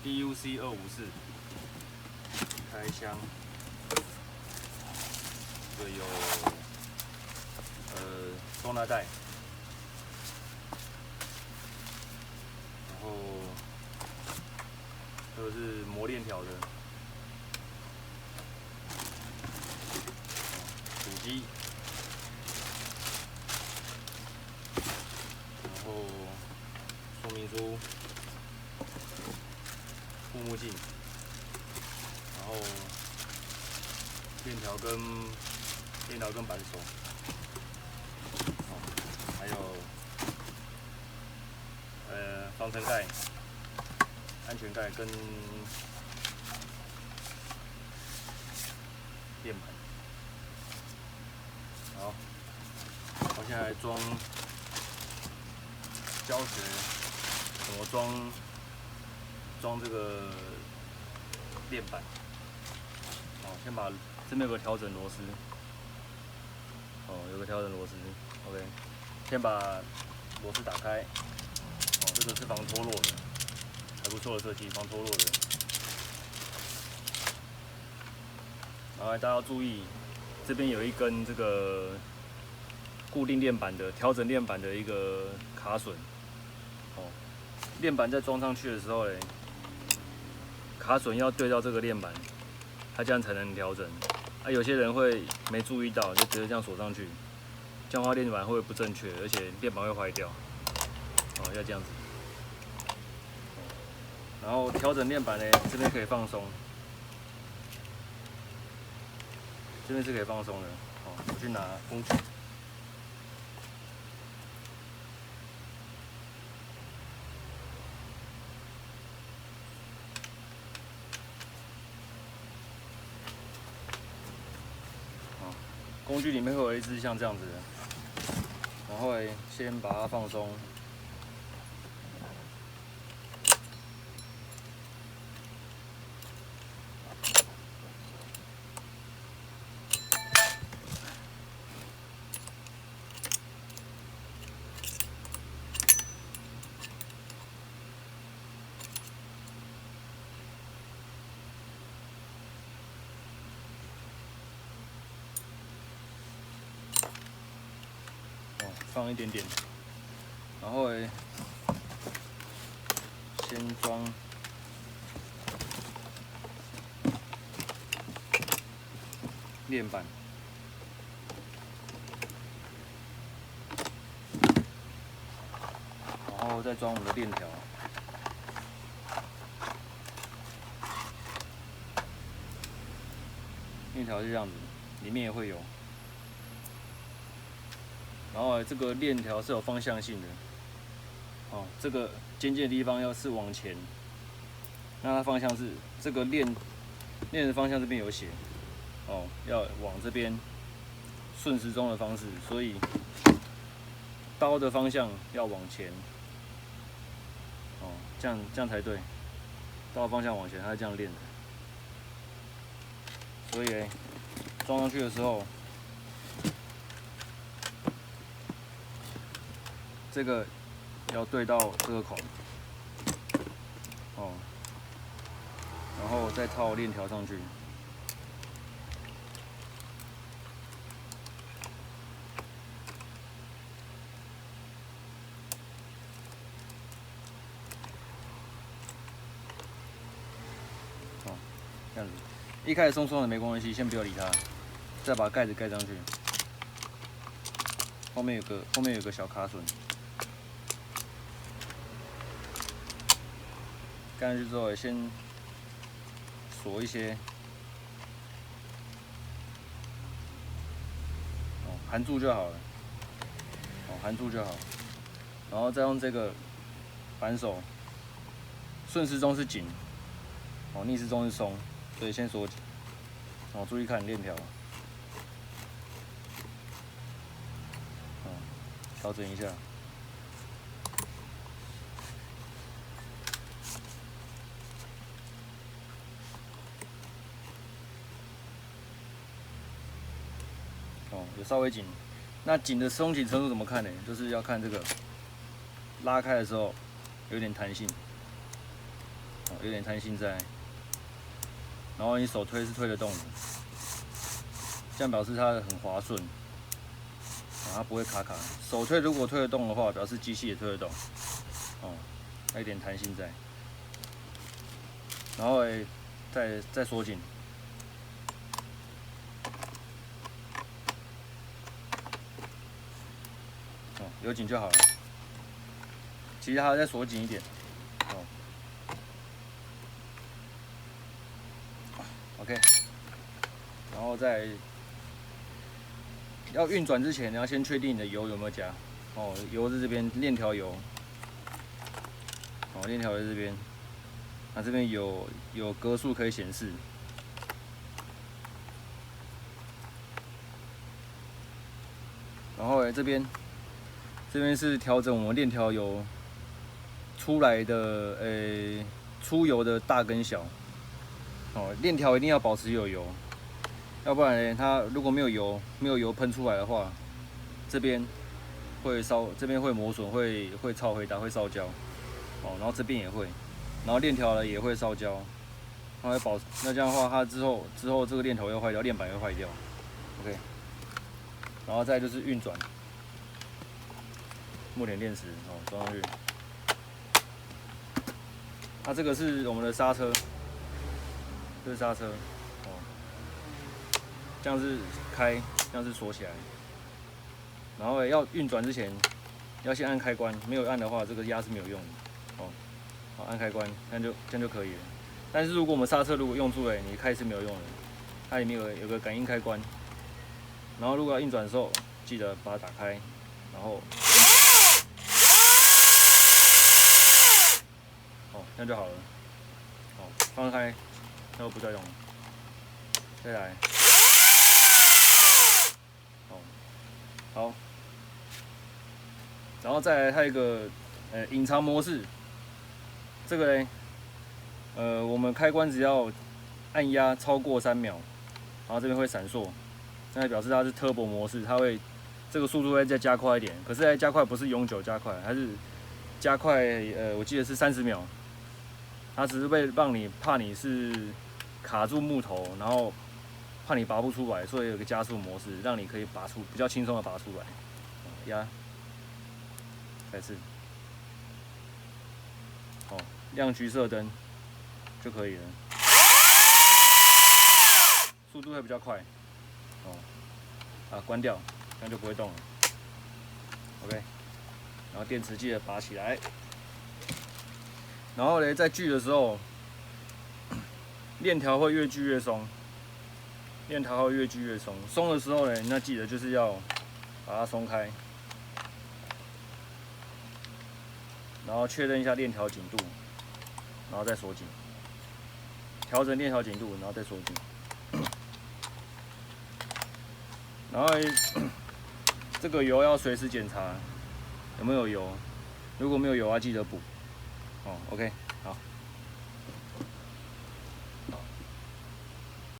DUC 254开箱，这个有收纳袋，然后这个是磨链条的主机，然后说明书、护目镜，然后链条跟扳手，还有防尘盖、安全盖跟垫盘。好，我现在来装教学怎么装这个链板。好，先把这边有个调整螺丝，有个调整螺丝 ，OK， 先把螺丝打开，这个是防脱落的，还不错的设计，防脱落的。然后大家要注意，这边有一根这个固定链板的调整链板的一个卡榫，链板在装上去的时候卡榫要对到这个链板，它这样才能调整。有些人会没注意到，就直接这样锁上去，这样的话链板会不正确，而且链板会坏掉。要这样子。然后调整链板这边可以放松，这边是可以放松的。我去拿工具。工具里面会有一支像这样子的，然后先把它放松。放一点点，然后先装链板，然后再装我们的链条。链条是这样子，里面也会有。然后这个链条是有方向性的，这个尖尖的地方要是往前，那它方向是这个链的方向这边有写，要往这边顺时钟的方式，所以刀的方向要往前，这样才对，刀的方向往前，它是这样练的，所以装上去的时候。这个要对到这个孔，然后再套链条上去，这样子。一开始松松的没关系，先不要理它，再把盖子盖上去。后面有个小卡榫。盖上去之后，先锁一些，含住就好了，含住就好，然后再用这个扳手，顺时钟是紧，逆时钟是松，所以先锁紧，注意看链条，调整一下。有稍微紧，那紧的松紧程度怎么看呢？就是要看这个拉开的时候有点弹性，有点弹性在。然后你手推是推得动的，这样表示它很滑顺，它不会卡卡。手推如果推得动的话，表示机器也推得动，还有一点弹性在。然后再锁紧，有紧就好了。其实还要再锁紧一点。OK， 然后再要运转之前，你要先确定你的油有没有加。油在这边，链条油。链条在这边，那这边有格数可以显示。然后这边是调整我们链条油出来的出油的大跟小。链条一定要保持有油，要不然它如果没有油喷出来的话，这边会磨损，会超回答，会烧焦。然后这边也会，然后链条呢也会烧焦，它会那这样的话，它之后这个链头会坏掉，链板会坏掉。OK， 然后再就是运转，木点电池装上去。它这个是我们的刹车。这是刹车，这样是开，这样是锁起来。然后要运转之前，要先按开关，没有按的话，这个压是没有用的。好，按开关，这样就可以了。但是如果我们刹车如果用住了，你开是没有用的，它里面有个感应开关。然后如果要运转的时候，记得把它打开，然后，这样就好了。放开。那我不再用了，再来，好，然后再来它有一个隐藏模式，这个呢，我们开关只要按压超过3秒，然后这边会闪烁，那表示它是 Turbo 模式，它会这个速度会再加快一点，可是加快不是永久加快，它是加快我记得是30秒，它只是为让你怕你是卡住木头，然后怕你拔不出来，所以有个加速模式，让你可以拔出比较轻松的拔出来。压，再次，亮橘色灯就可以了，速度会比较快。关掉，这样就不会动了。OK， 然后电池记得拔起来，然后呢，在锯的时候。链条会越锯越松，松的时候呢，那记得就是要把它松开，然后确认一下链条紧度，然后再锁紧，调整链条紧度，然后再锁紧。然后这个油要随时检查有没有油，如果没有油啊，记得补。OK。